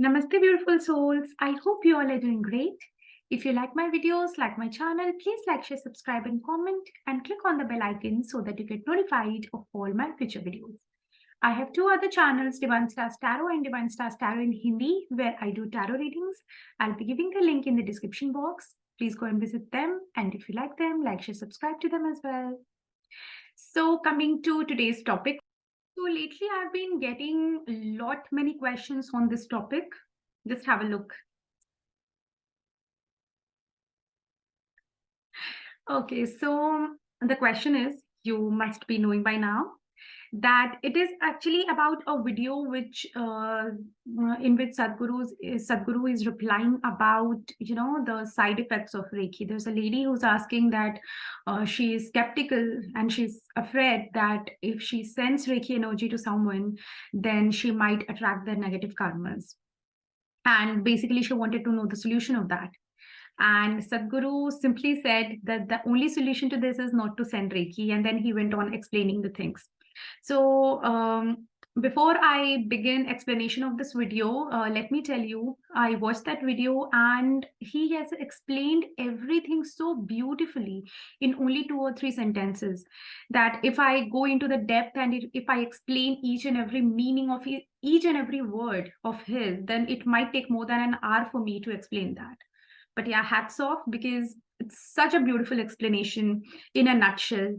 Namaste, beautiful souls. I hope you all are doing great. If you like my videos, like my channel, please like, share, subscribe, and comment, and click on the bell icon so that you get notified of all my future videos. I have two other channels, Divinnestaars Tarot and Divinnestaars Tarot in Hindi, where I do tarot readings. I'll be giving a link in the description box. Please go and visit them. And if you like them, like, share, subscribe to them as well. So coming to today's topic. So lately I've been getting many questions on this topic. Just have a look. Okay, so the question is, you must be knowing by now that it is actually about a video which in which Sadhguru is replying about the side effects of Reiki. There's a lady who's asking that she is skeptical and she's afraid that if she sends Reiki energy to someone, then she might attract their negative karmas. And basically, she wanted to know the solution of that. And Sadhguru simply said that the only solution to this is not to send Reiki. And then he went on explaining the things. So before I begin explanation of this video, let me tell you, I watched that video and he has explained everything so beautifully in only 2 or 3 sentences that if I go into the depth and if I explain each and every meaning of each and every word of his, then it might take more than an hour for me to explain that. But yeah, hats off, because it's such a beautiful explanation in a nutshell.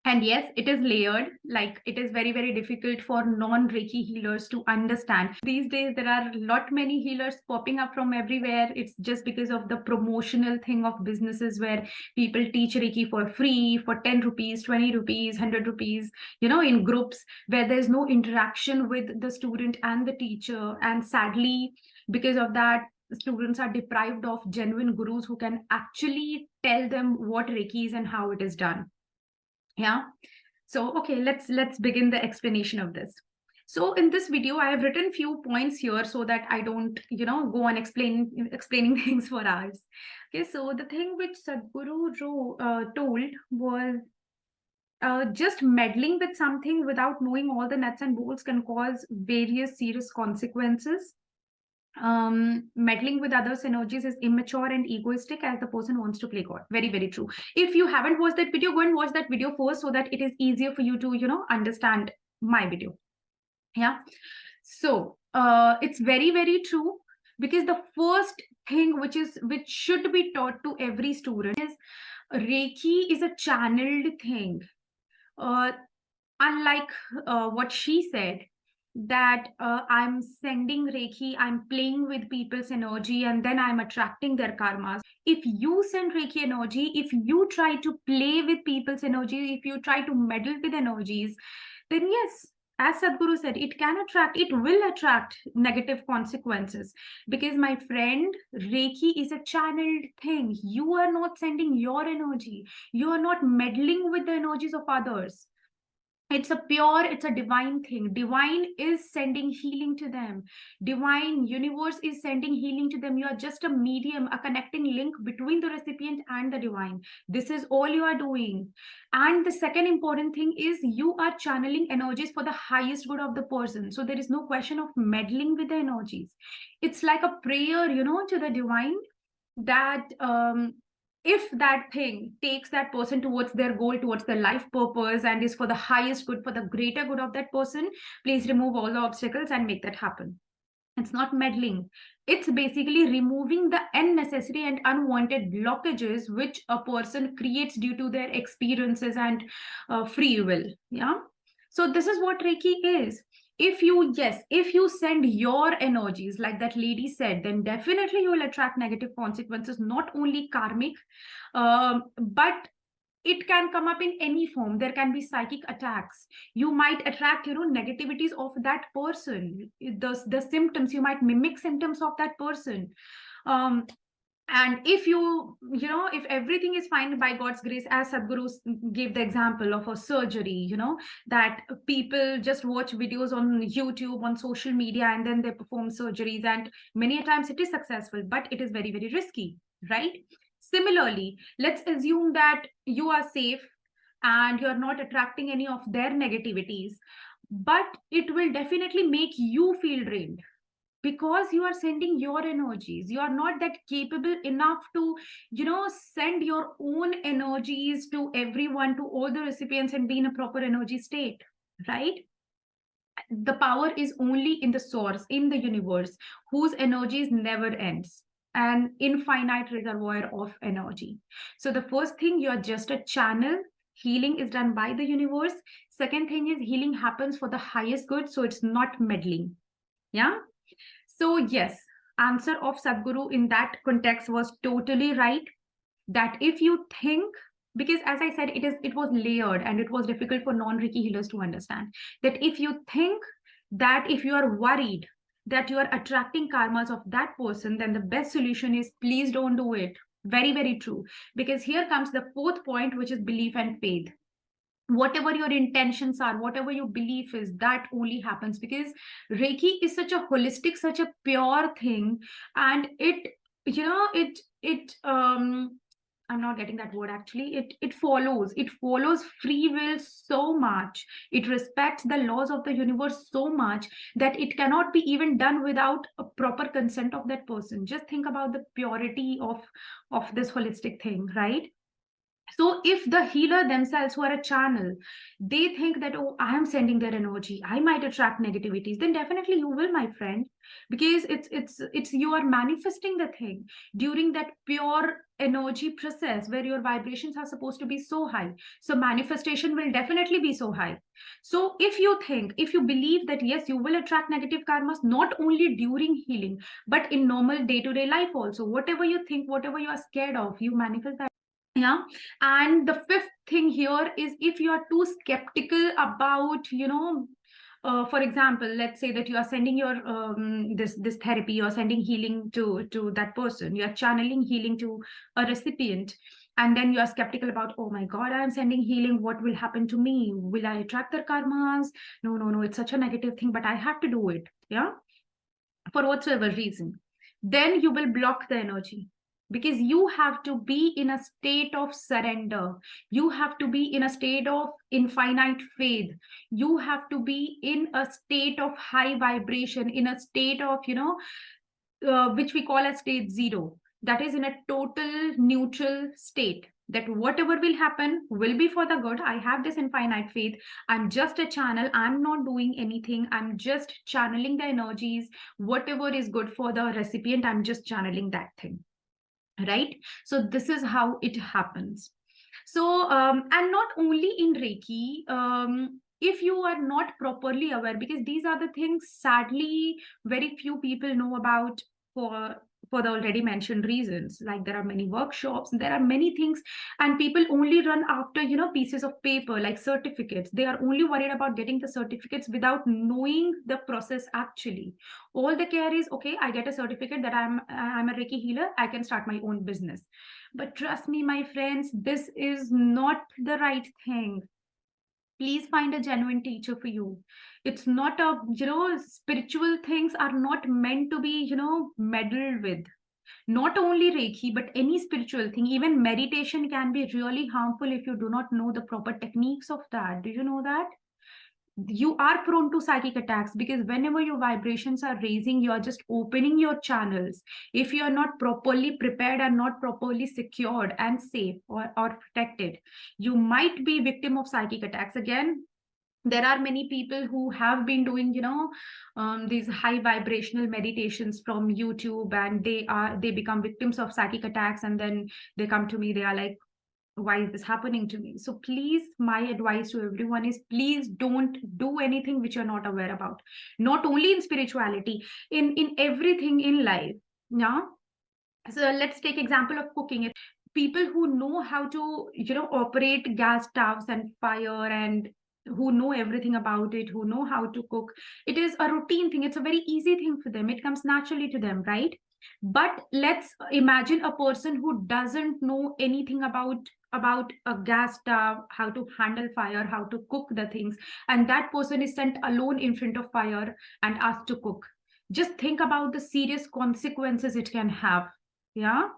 And yes, it is layered, like it is very, very difficult for non-Reiki healers to understand. These days, there are many healers popping up from everywhere. It's just because of the promotional thing of businesses where people teach Reiki for free, for 10 rupees, 20 rupees, 100 rupees, in groups where there's no interaction with the student and the teacher. And sadly, because of that, students are deprived of genuine gurus who can actually tell them what Reiki is and how it is done. Yeah. So, okay, let's begin the explanation of this. So in this video, I have written few points here so that I don't, go on explaining things for hours. Okay, so the thing which Sadhguru told was just meddling with something without knowing all the nuts and bolts can cause various serious consequences. Meddling with others' energies is immature and egoistic as the person wants to play God. Very, very true. If you haven't watched that video, go and watch that video first so that it is easier for you to, understand my video. Yeah. So it's very, very true, because the first thing which should be taught to every student is Reiki is a channeled thing. Unlike what she said, that I'm sending Reiki, I'm playing with people's energy, and then I'm attracting their karmas. If you send Reiki energy, if you try to play with people's energy, if you try to meddle with energies, then yes, as Sadhguru said, it will attract negative consequences. Because my friend, Reiki is a channeled thing. You are not sending your energy. You are not meddling with the energies of others. It's a divine thing. Divine is sending healing to them. Divine universe is sending healing to them. You are just a medium, a connecting link between the recipient and the divine. This is all you are doing. And the second important thing is you are channeling energies for the highest good of the person. So there is no question of meddling with the energies. It's like a prayer, to the divine, that if that thing takes that person towards their goal, towards their life purpose, and is for the highest good, for the greater good of that person, please remove all the obstacles and make that happen. It's not meddling. It's basically removing the unnecessary and unwanted blockages which a person creates due to their experiences and free will. Yeah. So this is what Reiki is. If you send your energies like that lady said, then definitely you will attract negative consequences, not only karmic, but it can come up in any form. There can be psychic attacks. You might attract, negativities of that person. The symptoms, you might mimic symptoms of that person. And if everything is fine by God's grace, as Sadhguru gave the example of a surgery, that people just watch videos on YouTube, on social media, and then they perform surgeries, and many a times it is successful, but it is very, very risky, right? Similarly, let's assume that you are safe and you're not attracting any of their negativities, but it will definitely make you feel drained, because you are sending your energies. You are not that capable enough to, send your own energies to everyone, to all the recipients, and be in a proper energy state, right? The power is only in the source, in the universe, whose energies never ends, an infinite reservoir of energy. So the first thing, you're just a channel. Healing is done by the universe. Second thing is, healing happens for the highest good, so it's not meddling. Yeah. So yes, answer of Sadhguru in that context was totally right. That if you think, because as I said, it was layered and it was difficult for non-Reiki healers to understand, that if you think, that if you are worried that you are attracting karmas of that person, then the best solution is, please don't do it. Very, very true. Because here comes the fourth point, which is belief and faith. Whatever your intentions are, whatever your belief is, that only happens, because Reiki is such a holistic, such a pure thing. And it, I'm not getting that word actually. It follows free will so much. It respects the laws of the universe so much that it cannot be even done without a proper consent of that person. Just think about the purity of this holistic thing, right? So if the healer themselves, who are a channel, they think that, oh, I am sending their energy, I might attract negativities, then definitely you will, my friend, because it's you are manifesting the thing during that pure energy process where your vibrations are supposed to be so high. So manifestation will definitely be so high. So if you think, if you believe that yes, you will attract negative karmas, not only during healing, but in normal day-to-day life also, whatever you think, whatever you are scared of, you manifest that. Yeah. And the fifth thing here is, if you are too skeptical about, for example, let's say that you are sending your this therapy, you're sending healing to that person, you're channeling healing to a recipient, and then you are skeptical about, oh my god, I'm sending healing, what will happen to me, will I attract their karmas? No, no, no, it's such a negative thing, but I have to do it. Yeah. For whatsoever reason, then you will block the energy, because you have to be in a state of surrender. You have to be in a state of infinite faith. You have to be in a state of high vibration, in a state of, which we call as state zero. That is in a total neutral state, that whatever will happen will be for the good. I have this infinite faith. I'm just a channel. I'm not doing anything. I'm just channeling the energies. Whatever is good for the recipient, I'm just channeling that thing. Right? So this is how it happens. So, and not only in Reiki, if you are not properly aware, because these are the things sadly very few people know about, for the already mentioned reasons. Like, there are many workshops, there are many things, and people only run after, pieces of paper like certificates. They are only worried about getting the certificates without knowing the process actually. All the care is, okay, I get a certificate that I'm a Reiki healer, I can start my own business. But trust me, my friends, this is not the right thing. Please find a genuine teacher for you. It's not a, spiritual things are not meant to be, meddled with. Not only Reiki, but any spiritual thing. Even meditation can be really harmful if you do not know the proper techniques of that. Do you know that? You are prone to psychic attacks, because whenever your vibrations are raising, you are just opening your channels. If you are not properly prepared and not properly secured and safe, or protected, you might be victim of psychic attacks. Again, there are many people who have been doing, these high vibrational meditations from YouTube, and they become victims of psychic attacks, and then they come to me, they are like, why is this happening to me? So please, my advice to everyone is, please don't do anything which you're not aware about. Not only in spirituality, in everything in life. Yeah. So let's take example of cooking. People who know how to, operate gas stoves and fire, and who know everything about it, who know how to cook, it is a routine thing, it's a very easy thing for them, it comes naturally to them, right? But let's imagine a person who doesn't know anything about a gas stove, how to handle fire, how to cook the things, and that person is sent alone in front of fire and asked to cook. Just think about the serious consequences it can have. Yeah.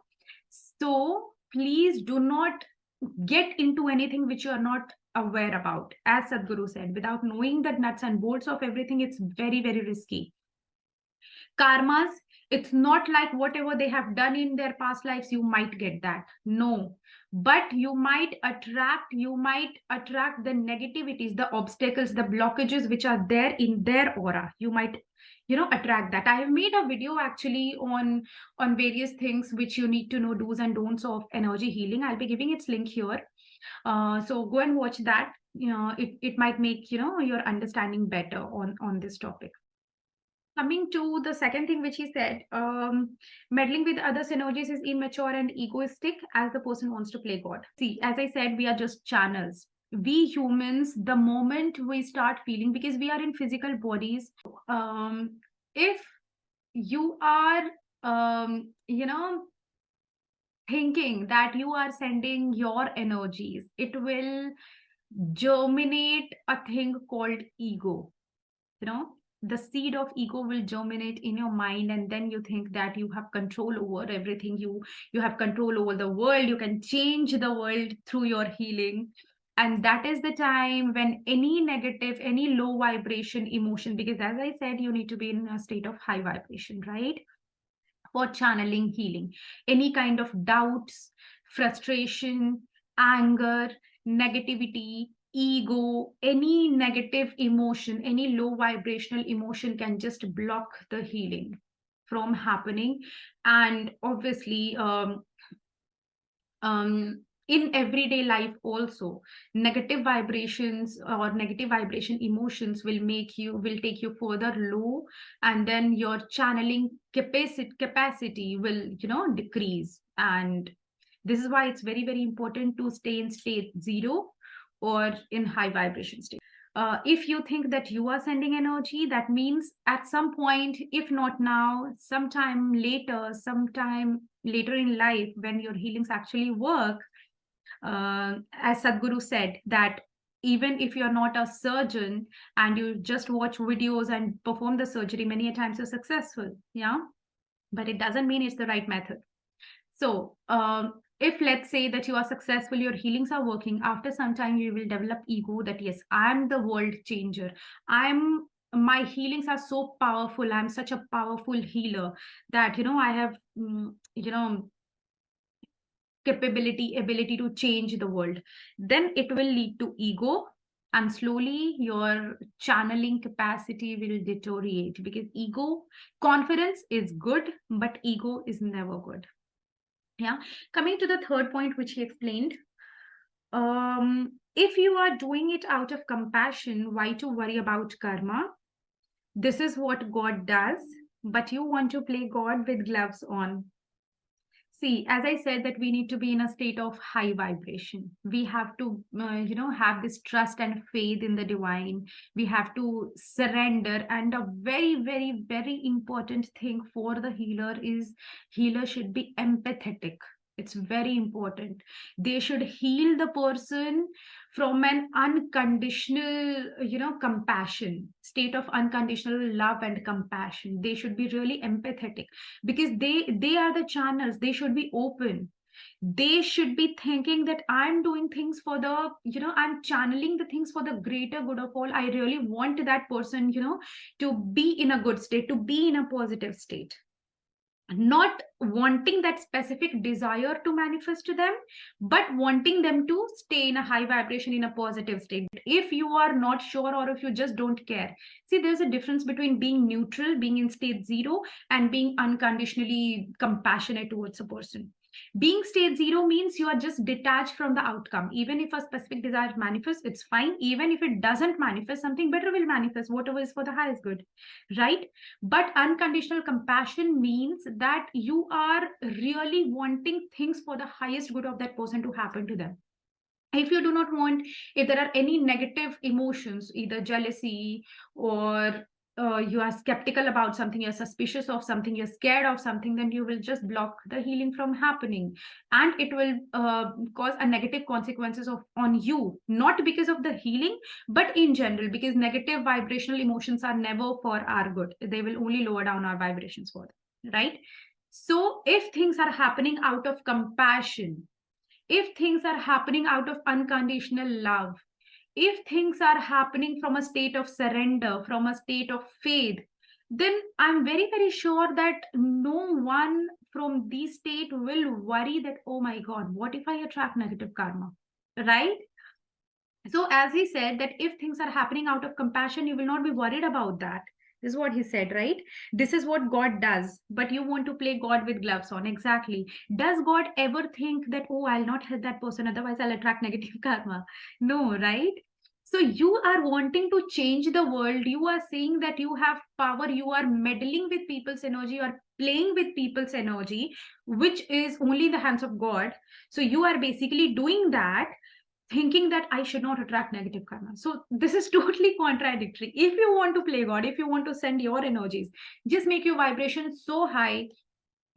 So please do not get into anything which you are not aware about. As Sadhguru said, without knowing the nuts and bolts of everything, it's very, very risky. Karmas, it's not like whatever they have done in their past lives, you might get that. No. But you might attract the negativities, the obstacles, the blockages which are there in their aura. You might, attract that. I have made a video actually on various things which you need to know, do's and don'ts of energy healing. I'll be giving its link here. So go and watch that. It might make your understanding better on this topic. Coming to the second thing which he said, meddling with others' energies is immature and egoistic as the person wants to play God. See, as I said, we are just channels. We humans, the moment we start feeling, because we are in physical bodies, if you are, thinking that you are sending your energies, it will germinate a thing called ego. The seed of ego will germinate in your mind, and then you think that you have control over everything. You have control over the world. You can change the world through your healing. And that is the time when any negative, any low vibration emotion, because as I said, you need to be in a state of high vibration, right? For channeling healing. Any kind of doubts, frustration, anger, negativity, ego, any negative emotion, any low vibrational emotion can just block the healing from happening. And obviously, in everyday life also, negative vibrations or negative vibration emotions will take you further low, and then your channeling capacity will decrease. And this is why it's very, very important to stay in state 0 or in high vibration state. If you think that you are sending energy, that means at some point, if not now, sometime later in life, when your healings actually work, as Sadhguru said, that even if you're not a surgeon and you just watch videos and perform the surgery, many a times you're successful. Yeah. But it doesn't mean it's the right method. So, if let's say that you are successful, your healings are working, after some time you will develop ego that yes, I'm the world changer. My healings are so powerful. I'm such a powerful healer that I have ability to change the world. Then it will lead to ego, and slowly your channeling capacity will deteriorate, because confidence is good, but ego is never good. Yeah. Coming to the third point, which he explained, if you are doing it out of compassion, why to worry about karma? This is what God does, but you want to play God with gloves on. See, as I said, that we need to be in a state of high vibration. We have to, have this trust and faith in the divine. We have to surrender. And a very, very, very important thing for the healer should be empathetic. It's very important. They should heal the person from an unconditional, compassion, state of unconditional love and compassion. They should be really empathetic, because they are the channels. They should be open. They should be thinking that I'm doing things for the, I'm channeling the things for the greater good of all. I really want that person, to be in a good state, to be in a positive state, not wanting that specific desire to manifest to them, but wanting them to stay in a high vibration, in a positive state. If you are not sure, or if you just don't care, see, there's a difference between being neutral, being in state 0, and being unconditionally compassionate towards a person. Being state 0 means you are just detached from the outcome. Even if a specific desire manifests, it's fine. Even if it doesn't manifest, something better will manifest, whatever is for the highest good, right? But unconditional compassion means that you are really wanting things for the highest good of that person to happen to them. If you do not want, if there are any negative emotions, either jealousy, or you are skeptical about something, you're suspicious of something, you're scared of something, then you will just block the healing from happening, and it will cause a negative consequences on you, not because of the healing, but in general, because negative vibrational emotions are never for our good. They will only lower down our vibrations further, right? So if things are happening out of compassion, if things are happening out of unconditional love, if things are happening from a state of surrender, from a state of faith, then I'm very, very sure that no one from the state will worry that, oh my God, what if I attract negative karma? Right? So, as he said, that if things are happening out of compassion, you will not be worried about that. This is what he said, right? This is what God does, but you want to play God with gloves on. Exactly. Does God ever think that, oh, I'll not help that person, otherwise I'll attract negative karma? No, right? So, you are wanting to change the world. You are saying that you have power. You are meddling with people's energy. You are playing with people's energy, which is only in the hands of God. So, you are basically doing that thinking that I should not attract negative karma. So this is totally contradictory. If you want to play God, if you want to send your energies, just make your vibration so high,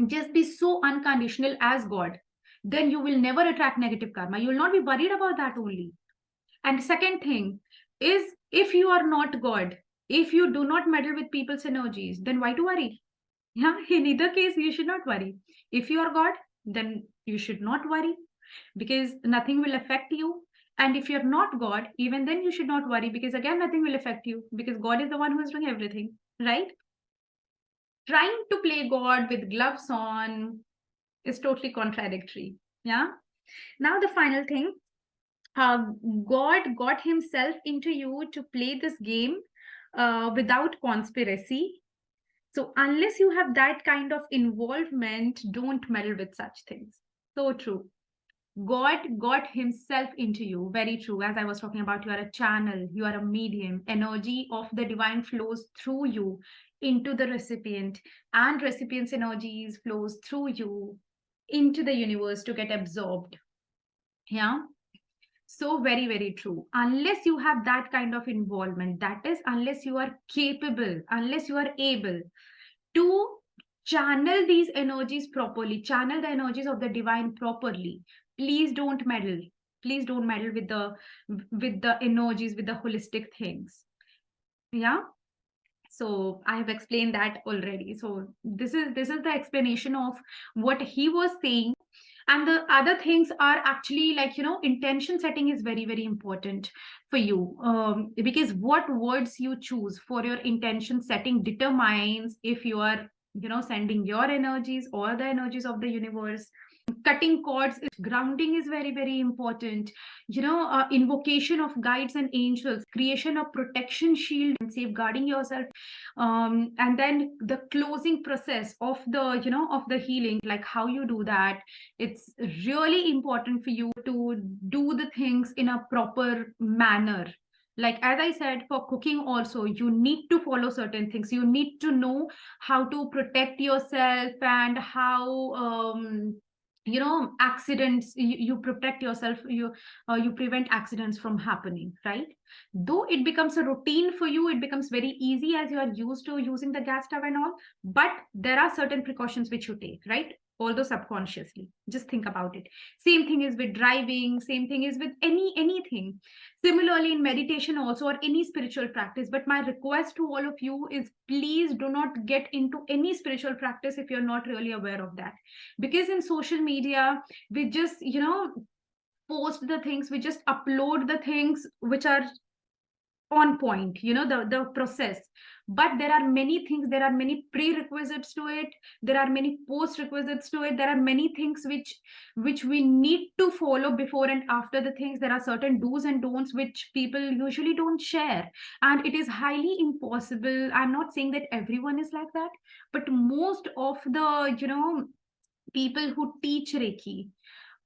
just be so unconditional as God, then you will never attract negative karma. You will not be worried about that only. And second thing is, if you are not God, if you do not meddle with people's energies, then why to worry? Yeah, in either case, you should not worry. If you are God, then you should not worry because nothing will affect you. And if you're not God, even then you should not worry because again, nothing will affect you because God is the one who is doing everything, right? Trying to play God with gloves on is totally contradictory. Yeah. Now, the final thing, uh, God got himself into you to play this game without conspiracy. So, unless you have that kind of involvement, don't meddle with such things. So true. God got himself into you. Very true. As I was talking about, you are a channel, you are a medium. Energy of the divine flows through you into the recipient, and recipient's energies flows through you into the universe to get absorbed. Yeah. So very, very true. Unless you have that kind of involvement, that is, unless you are capable, unless you are able to channel these energies properly, channel the energies of the divine properly, please don't meddle. Please don't meddle with the energies, with the holistic things. Yeah. So I have explained that already. So this is the explanation of what he was saying. And the other things are actually like, intention setting is very, very important for you, because what words you choose for your intention setting determines if you are, sending your energies or the energies of the universe. Cutting cords, grounding is very, very important. Invocation of guides and angels, creation of protection shield and safeguarding yourself, and then the closing process of the, of the healing, like how you do that. It's really important for you to do the things in a proper manner. Like, as I said, for cooking also, you need to follow certain things. You need to know how to protect yourself and how, accidents, you protect yourself, you prevent accidents from happening, right? Though it becomes a routine for you, it becomes very easy as you are used to using the gas stove and all, but there are certain precautions which you take, right? Although subconsciously, just think about it. Same thing is with driving, same thing is with anything. Similarly, in meditation also, or any spiritual practice. But my request to all of you is, please do not get into any spiritual practice if you're not really aware of that. Because in social media, we just, post the things, we just upload the things which are on point, the process. But there are many things, there are many prerequisites to it, there are many post requisites to it, there are many things which we need to follow before and after the things. There are certain do's and don'ts which people usually don't share, and it is highly impossible. I'm not saying that everyone is like that, but most of the, people who teach Reiki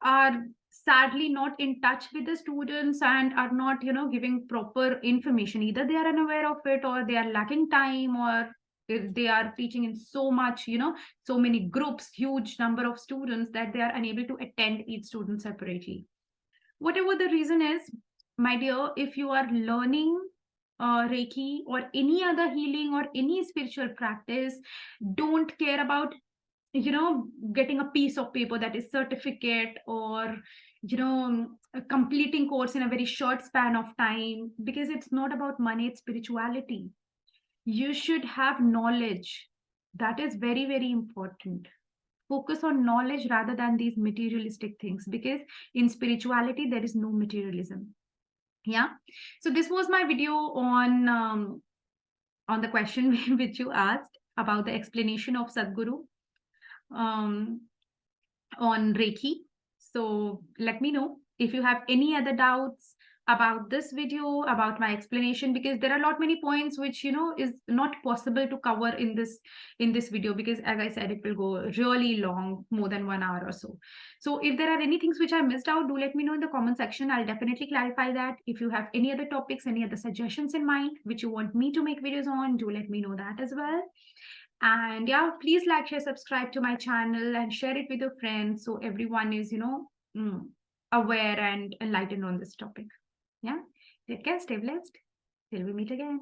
are sadly not in touch with the students and are not, giving proper information. Either they are unaware of it, or they are lacking time, or if they are teaching in so much, so many groups, huge number of students, that they are unable to attend each student separately. Whatever the reason is, my dear, if you are learning Reiki or any other healing or any spiritual practice, don't care about, getting a piece of paper that is certificate, or, completing course in a very short span of time, because it's not about money, it's spirituality. You should have knowledge. That is very, very important. Focus on knowledge rather than these materialistic things, because in spirituality there is no materialism. Yeah. So this was my video on on the question which you asked about the explanation of Sadhguru on Reiki. So let me know if you have any other doubts about this video, about my explanation, because there are a lot many points which is not possible to cover in this video, because as I said, it will go really long, more than 1 hour or so. So if there are any things which I missed out, do let me know in the comment section. I'll definitely clarify that. If you have any other topics, any other suggestions in mind which you want me to make videos on, do let me know that as well. And yeah, please like, share, subscribe to my channel and share it with your friends, so everyone is aware and enlightened on this topic. Yeah, take care, stay blessed till we meet again.